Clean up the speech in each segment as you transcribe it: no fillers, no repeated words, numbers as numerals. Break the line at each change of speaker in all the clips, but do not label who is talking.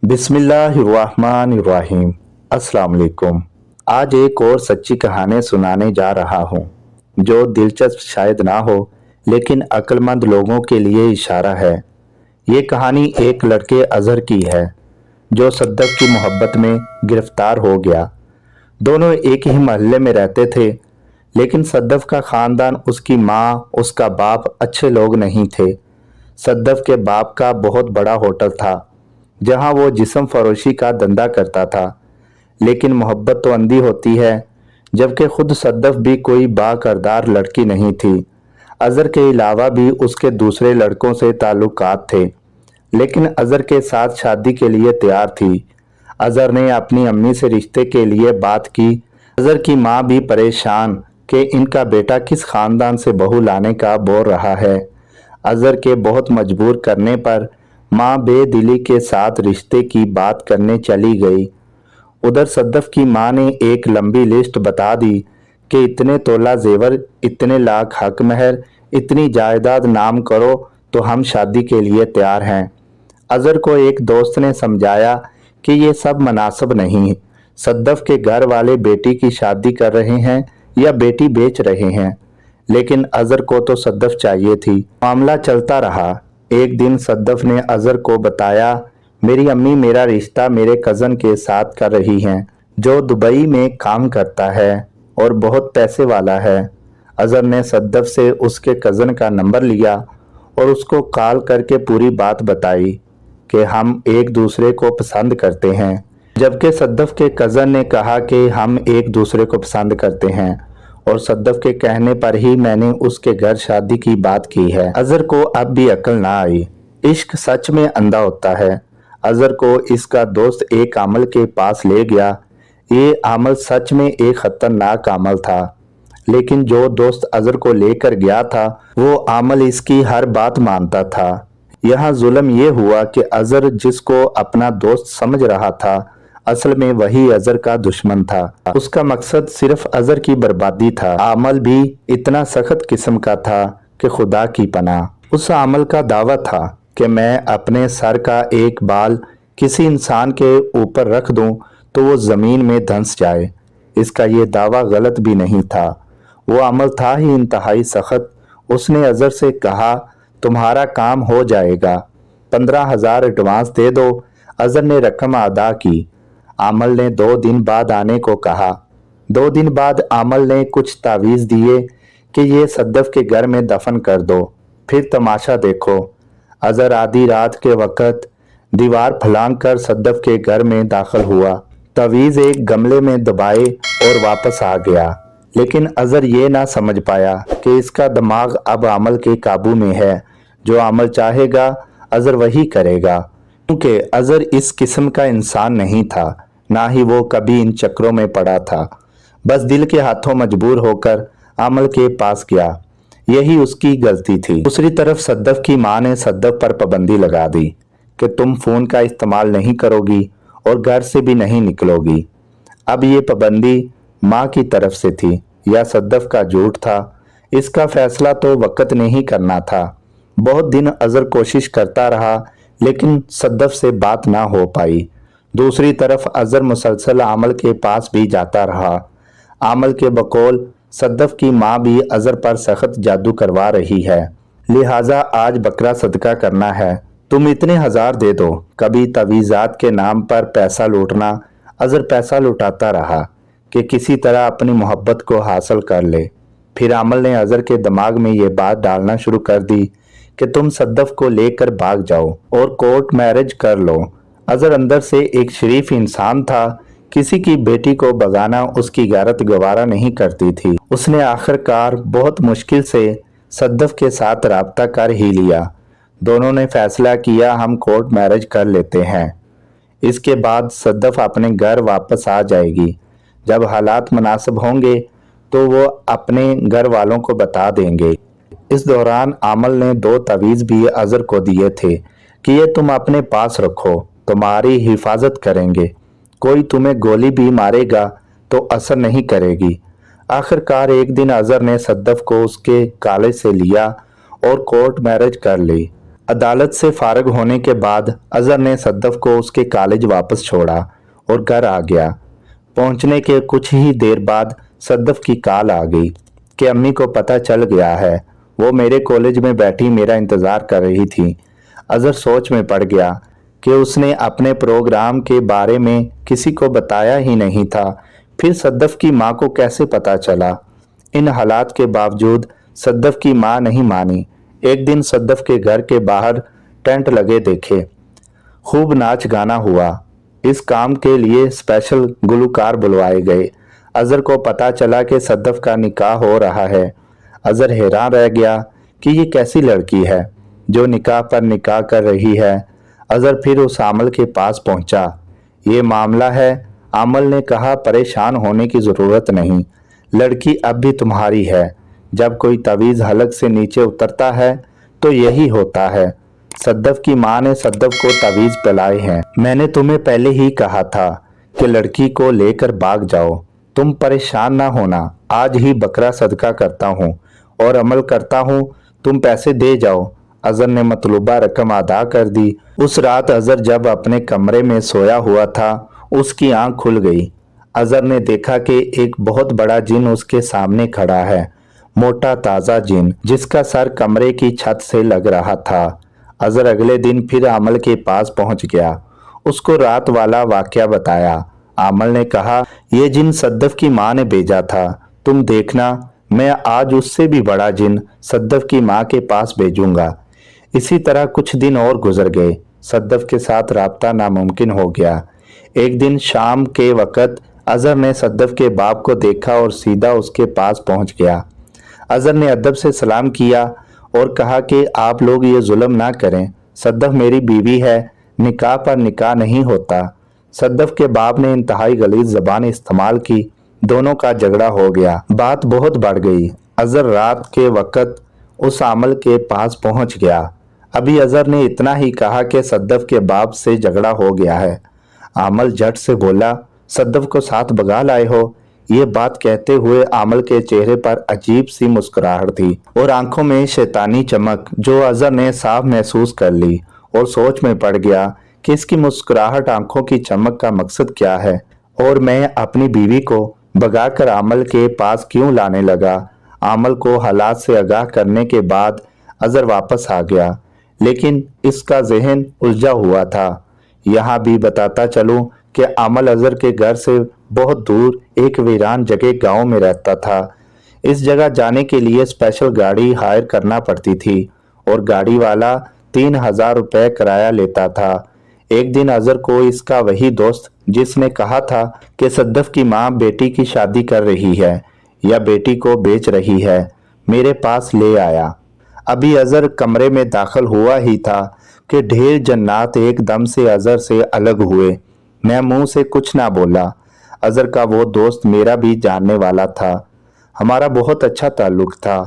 बिस्मिल्लाहिर्रहमानिर्रहीम। अस्सलाम वालेकुम। आज एक और सच्ची कहानी सुनाने जा रहा हूँ जो दिलचस्प शायद ना हो, लेकिन अक्लमंद लोगों के लिए इशारा है। ये कहानी एक लड़के अजहर की है जो सद्दफ की मोहब्बत में गिरफ्तार हो गया। दोनों एक ही मोहल्ले में रहते थे, लेकिन सद्दफ का खानदान, उसकी माँ, उसका बाप अच्छे लोग नहीं थे। सद्दफ के बाप का बहुत बड़ा होटल था जहां वो जिस्म फरोशी का धंधा करता था, लेकिन मोहब्बत तो अंधी होती है, जबकि खुद सद्दफ भी कोई बाकरदार लड़की नहीं थी। अजहर के अलावा भी उसके दूसरे लड़कों से ताल्लुकात थे, लेकिन अजहर के साथ शादी के लिए तैयार थी। अजहर ने अपनी अम्मी से रिश्ते के लिए बात की। अजहर की माँ भी परेशान कि इनका बेटा किस खानदान से बहू लाने का बोल रहा है। अजहर के बहुत मजबूर करने पर माँ बेदिली के साथ रिश्ते की बात करने चली गई। उधर सद्दफ की माँ ने एक लंबी लिस्ट बता दी कि इतने तोला जेवर, इतने लाख हक महर, इतनी जायदाद नाम करो तो हम शादी के लिए तैयार हैं। अजहर को एक दोस्त ने समझाया कि ये सब मुनासिब नहीं। सद्दफ के घर वाले बेटी की शादी कर रहे हैं या बेटी बेच रहे हैं, लेकिन अजहर को तो सद्दफ चाहिए थी। मामला चलता रहा। एक दिन सद्दफ ने अजहर को बताया, मेरी अम्मी मेरा रिश्ता मेरे कज़न के साथ कर रही हैं जो दुबई में काम करता है और बहुत पैसे वाला है। अजहर ने सद्दफ से उसके कज़न का नंबर लिया और उसको कॉल करके पूरी बात बताई कि हम एक दूसरे को पसंद करते हैं, जबकि सद्दफ के कज़न ने कहा कि हम एक दूसरे को पसंद करते हैं और सद्दफ के कहने पर ही मैंने उसके घर शादी की बात की है। अजहर को अब भी अक्ल ना आई। इश्क सच में अंधा होता है। अजहर को इसका दोस्त एक आमल के पास ले गया। ये आमल सच में एक खतरनाक आमल था, लेकिन जो दोस्त अजहर को लेकर गया था वो आमल इसकी हर बात मानता था। यहाँ जुल्म ये हुआ कि अजहर जिसको अपना दोस्त समझ रहा था, असल में वही अजहर का दुश्मन था। उसका मकसद सिर्फ अजहर की बर्बादी था। आमल भी इतना सख्त किस्म का था कि खुदा की पनाह। उस आमल का दावा था कि मैं अपने सर का एक बाल किसी इंसान के ऊपर रख दूं तो वो जमीन में धंस जाए। इसका ये दावा गलत भी नहीं था, वो अमल था ही इंतहाई सख्त। उसने अजहर से कहा, तुम्हारा काम हो जाएगा, 15,000 एडवांस दे दो। अजहर ने रकम अदा की। आमल ने 2 दिन बाद आने को कहा। 2 दिन बाद आमल ने कुछ तावीज़ दिए कि ये सद्दफ के घर में दफन कर दो, फिर तमाशा देखो। अजहर आधी रात के वक़्त दीवार फलांग कर सद्दफ के घर में दाखिल हुआ। तावीज़ एक गमले में दबाए और वापस आ गया, लेकिन अजहर ये ना समझ पाया कि इसका दिमाग अब आमल के काबू में है। जो आमल चाहेगा अजहर वही करेगा, क्योंकि अजहर इस किस्म का इंसान नहीं था, ना ही वो कभी इन चक्रों में पड़ा था। बस दिल के हाथों मजबूर होकर आमल के पास गया। यही उसकी गलती थी। दूसरी तरफ सद्दफ की माँ ने सद्दफ पर पाबंदी लगा दी कि तुम फ़ोन का इस्तेमाल नहीं करोगी और घर से भी नहीं निकलोगी। अब ये पाबंदी माँ की तरफ से थी या सद्दफ का झूठ था, इसका फैसला तो वक़्त ने ही करना था। बहुत दिन अजहर कोशिश करता रहा, लेकिन सद्दफ से बात ना हो पाई। दूसरी तरफ अजहर मुसलसल आमल के पास भी जाता रहा। आमल के बकौल सद्दफ की माँ भी अजहर पर सख्त जादू करवा रही है, लिहाजा आज बकरा सदका करना है, तुम इतने 1000 दे दो। कभी तवीज़ात के नाम पर पैसा लूटना। अजहर पैसा लुटाता रहा कि किसी तरह अपनी मोहब्बत को हासिल कर ले। फिर आमल ने अजहर के दिमाग में ये बात डालना शुरू कर दी कि तुम सद्दफ को लेकर भाग जाओ और कोर्ट मैरिज कर लो। अजहर अंदर से एक शरीफ इंसान था। किसी की बेटी को भगाना उसकी गैरत गवारा नहीं करती थी। उसने आखिरकार बहुत मुश्किल से सद्दफ के साथ राब्ता कर ही लिया। दोनों ने फैसला किया, हम कोर्ट मैरिज कर लेते हैं। इसके बाद सद्दफ अपने घर वापस आ जाएगी। जब हालात मुनासिब होंगे तो वो अपने घर वालों को बता देंगे। इस दौरान आमल ने 2 तावीज़ भी अजहर को दिए थे कि ये तुम अपने पास रखो, तुम्हारी हिफाजत करेंगे। कोई तुम्हें गोली भी मारेगा तो असर नहीं करेगी। आखिरकार एक दिन अजहर ने सद्दफ को उसके कॉलेज से लिया और कोर्ट मैरिज कर ली। अदालत से फारग होने के बाद अजहर ने सद्दफ को उसके कॉलेज वापस छोड़ा और घर आ गया। पहुंचने के कुछ ही देर बाद सद्दफ की कॉल आ गई कि अम्मी को पता चल गया है। वो मेरे कॉलेज में बैठी मेरा इंतज़ार कर रही थी। अजहर सोच में पड़ गया कि उसने अपने प्रोग्राम के बारे में किसी को बताया ही नहीं था, फिर सद्दफ की माँ को कैसे पता चला। इन हालात के बावजूद सद्दफ की माँ नहीं मानी। एक दिन सद्दफ के घर के बाहर टेंट लगे देखे, खूब नाच गाना हुआ। इस काम के लिए स्पेशल गुलकार बुलवाए गए। अजहर को पता चला कि सद्दफ का निकाह हो रहा है। अजहर हैरान रह गया कि ये कैसी लड़की है जो निकाह पर निकाह कर रही है। अजहर फिर उस आमल के पास पहुंचा। ये मामला है। आमल ने कहा, परेशान होने की ज़रूरत नहीं, लड़की अब भी तुम्हारी है। जब कोई तवीज़ हलक से नीचे उतरता है तो यही होता है। सद्दफ की माँ ने सद्दफ को तवीज़ पिलाए हैं। मैंने तुम्हें पहले ही कहा था कि लड़की को लेकर भाग जाओ। तुम परेशान ना होना। आज ही बकरा सदका करता हूँ और अमल करता हूँ, तुम पैसे दे जाओ। अजहर ने मतलूबा रकम अदा कर दी। उस रात अजहर जब अपने कमरे में सोया हुआ था, उसकी आंख खुल गई। अजहर ने देखा कि एक बहुत बड़ा जिन उसके सामने खड़ा है, मोटा ताज़ा जिन जिसका सर कमरे की छत से लग रहा था। अजहर अगले दिन फिर आमल के पास पहुंच गया, उसको रात वाला वाकया बताया। आमल ने कहा, यह जिन सद्दफ की माँ ने भेजा था, तुम देखना मैं आज उससे भी बड़ा जिन सद्दफ की माँ के पास भेजूंगा। इसी तरह कुछ दिन और गुजर गए। सद्दफ के साथ राब्ता नामुमकिन हो गया। एक दिन शाम के वक़्त अजहर ने सद्दफ के बाप को देखा और सीधा उसके पास पहुंच गया। अजहर ने अदब से सलाम किया और कहा कि आप लोग ये जुल्म ना करें, सद्दफ मेरी बीवी है, निकाह पर निकाह नहीं होता। सद्दफ के बाप ने इंतहाई गलीज़ ज़बान इस्तेमाल की। दोनों का झगड़ा हो गया। बात बहुत बढ़ गई। अजहर रात के वक़्त उस आमल के पास पहुंच गया। अभी अजहर ने इतना ही कहा कि सद्दफ के बाप से झगड़ा हो गया है। आमल झट से बोला, सद्दफ को साथ भगा लाए हो। ये बात कहते हुए आमल के चेहरे पर अजीब सी मुस्कुराहट थी और आंखों में शैतानी चमक, जो अजहर ने साफ महसूस कर ली और सोच में पड़ गया कि इसकी मुस्कुराहट, आंखों की चमक का मकसद क्या है और मैं अपनी बीवी को भगाकर आमल के पास क्यों लाने लगा। आमल को हालात से आगाह करने के बाद अजहर वापस आ गया, लेकिन इसका जहन उलझा हुआ था। यहाँ भी बताता चलूं कि आमल अजहर के घर से बहुत दूर एक वीरान जगह गांव में रहता था। इस जगह जाने के लिए स्पेशल गाड़ी हायर करना पड़ती थी और गाड़ी वाला 3000 रुपये किराया लेता था। एक दिन अजहर को इसका वही दोस्त जिसने कहा था कि सद्दफ की माँ बेटी की शादी कर रही है या बेटी को बेच रही है, मेरे पास ले आया। अभी अजहर कमरे में दाखिल हुआ ही था कि ढेर जन्नात एकदम से अजहर से अलग हुए। मैं मुंह से कुछ ना बोला। अजहर का वो दोस्त मेरा भी जानने वाला था, हमारा बहुत अच्छा ताल्लुक था।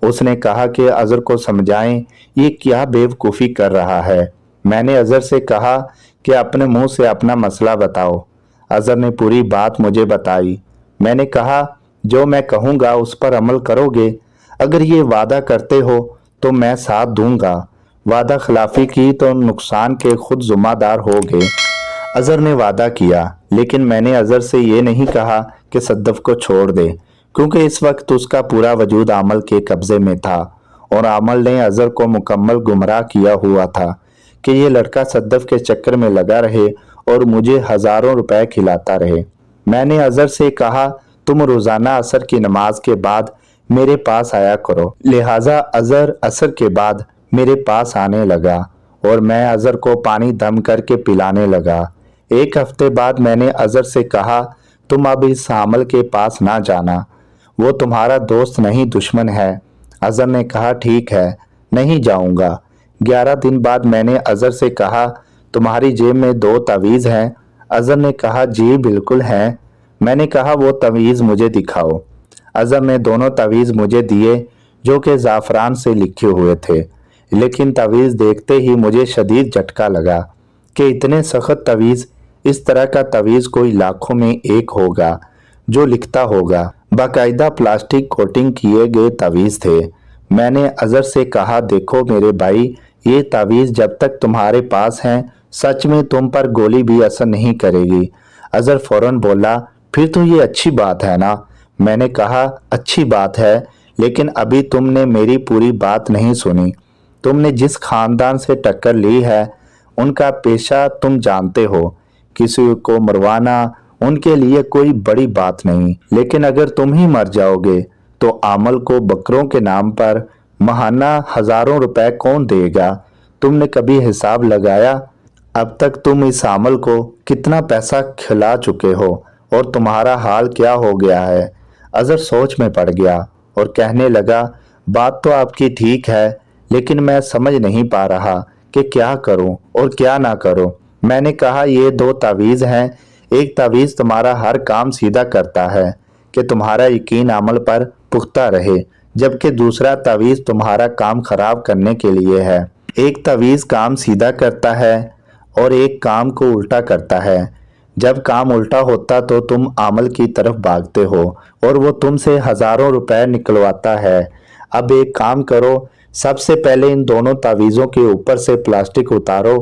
उसने कहा कि अजहर को समझाएं ये क्या बेवकूफ़ी कर रहा है। मैंने अजहर से कहा कि अपने मुंह से अपना मसला बताओ। अजहर ने पूरी बात मुझे बताई। मैंने कहा, जो मैं कहूँगा उस पर अमल करोगे? अगर ये वादा करते हो तो मैं साथ दूंगा, वादा खिलाफी की तो नुकसान के खुद जिम्मेदार होगे। अजहर ने वादा किया, लेकिन मैंने अजहर से ये नहीं कहा कि सद्दफ को छोड़ दे, क्योंकि इस वक्त उसका पूरा वजूद आमल के कब्जे में था और आमल ने अजहर को मुकम्मल गुमराह किया हुआ था कि ये लड़का सद्दफ के चक्कर में लगा रहे और मुझे हज़ारों रुपए खिलाता रहे। मैंने अजहर से कहा, तुम रोज़ाना असर की नमाज के बाद मेरे पास आया करो। लिहाजा अजहर असर के बाद मेरे पास आने लगा और मैं अजहर को पानी दम करके पिलाने लगा। एक हफ्ते बाद मैंने अजहर से कहा, तुम अब इस आमल के पास ना जाना, वो तुम्हारा दोस्त नहीं दुश्मन है। अजहर ने कहा, ठीक है, नहीं जाऊंगा। 11 दिन बाद मैंने अजहर से कहा, तुम्हारी जेब में 2 तावीज़ हैं? अजहर ने कहा, जी बिल्कुल हैं। मैंने कहा, वो तावीज़ मुझे दिखाओ। अजहर ने दोनों तावीज़ मुझे दिए जो कि ज़ाफ़रान से लिखे हुए थे, लेकिन तावीज़ देखते ही मुझे शदीद झटका लगा कि इतने सख्त तावीज़, इस तरह का तावीज़ कोई लाखों में एक होगा जो लिखता होगा। बाकायदा प्लास्टिक कोटिंग किए गए तावीज़ थे। मैंने अजहर से कहा, देखो मेरे भाई, ये तावीज़ जब तक तुम्हारे पास हैं सच में तुम पर गोली भी असर नहीं करेगी। अजहर फौरन बोला, फिर तो ये अच्छी बात है ना। मैंने कहा, अच्छी बात है, लेकिन अभी तुमने मेरी पूरी बात नहीं सुनी। तुमने जिस खानदान से टक्कर ली है उनका पेशा तुम जानते हो। किसी को मरवाना उनके लिए कोई बड़ी बात नहीं, लेकिन अगर तुम ही मर जाओगे तो आमल को बकरों के नाम पर महाना हजारों रुपए कौन देगा? तुमने कभी हिसाब लगाया अब तक तुम इस आमल को कितना पैसा खिला चुके हो और तुम्हारा हाल क्या हो गया है? अजहर सोच में पड़ गया और कहने लगा, बात तो आपकी ठीक है, लेकिन मैं समझ नहीं पा रहा कि क्या करूं और क्या ना करूं। मैंने कहा, ये दो तावीज़ हैं। एक तावीज़ तुम्हारा हर काम सीधा करता है कि तुम्हारा यकीन अमल पर पुख्ता रहे, जबकि दूसरा तावीज़ तुम्हारा काम खराब करने के लिए है। एक तावीज़ काम सीधा करता है और एक काम को उल्टा करता है। जब काम उल्टा होता तो तुम अमल की तरफ भागते हो और वो तुमसे हजारों रुपए निकलवाता है। अब एक काम करो, सबसे पहले इन दोनों तावीज़ों के ऊपर से प्लास्टिक उतारो,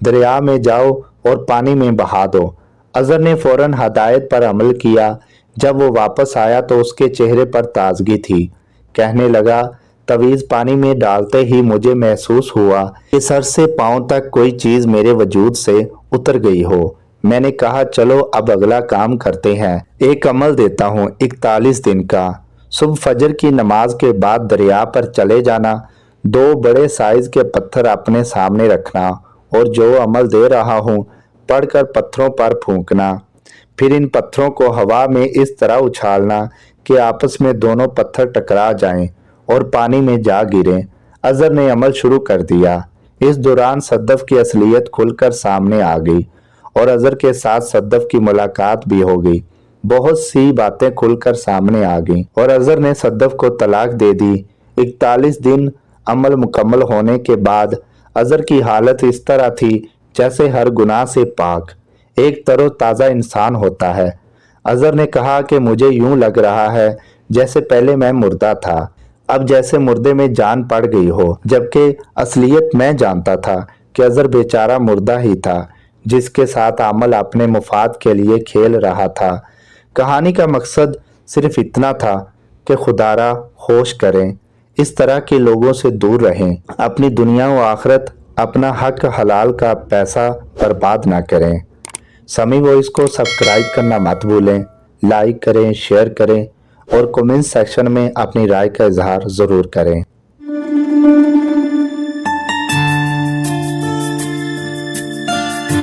दरिया में जाओ और पानी में बहा दो। अजहर ने फौरन हदायत पर अमल किया। जब वो वापस आया तो उसके चेहरे पर ताजगी थी। कहने लगा, तवीज़ पानी में डालते ही मुझे महसूस हुआ कि सर से पांव तक कोई चीज़ मेरे वजूद से उतर गई हो। मैंने कहा, चलो अब अगला काम करते हैं। एक अमल देता हूँ 41 दिन का। सुबह फजर की नमाज के बाद दरिया पर चले जाना, 2 बड़े साइज के पत्थर अपने सामने रखना और जो अमल दे रहा हूँ पढ़कर पत्थरों पर फूंकना। फिर इन पत्थरों को हवा में इस तरह उछालना कि आपस में दोनों पत्थर टकरा जाएं और पानी में जा गिरें। अजहर ने अमल शुरू कर दिया। इस दौरान सद्दफ की असलियत खुलकर सामने आ गई और अजहर के साथ सद्दफ की मुलाकात भी हो गई। बहुत सी बातें खुलकर सामने आ गईं और अजहर ने सद्दफ को तलाक दे दी। 41 दिन अमल मुकम्मल होने के बाद अजहर की हालत इस तरह थी जैसे हर गुनाह से पाक एक तरोताज़ा इंसान होता है। अजहर ने कहा कि मुझे यूं लग रहा है जैसे पहले मैं मुर्दा था, अब जैसे मुर्दे में जान पड़ गई हो, जबकि असलियत मैं जानता था कि अजहर बेचारा मुर्दा ही था जिसके साथ अमल अपने मुफाद के लिए खेल रहा था। कहानी का मकसद सिर्फ इतना था कि खुदारा होश करें, इस तरह के लोगों से दूर रहें, अपनी दुनिया व आखिरत, अपना हक हलाल का पैसा बर्बाद ना करें। समी वॉइस को सब्सक्राइब करना मत भूलें, लाइक करें, शेयर करें और कमेंट सेक्शन में अपनी राय का इजहार ज़रूर करें।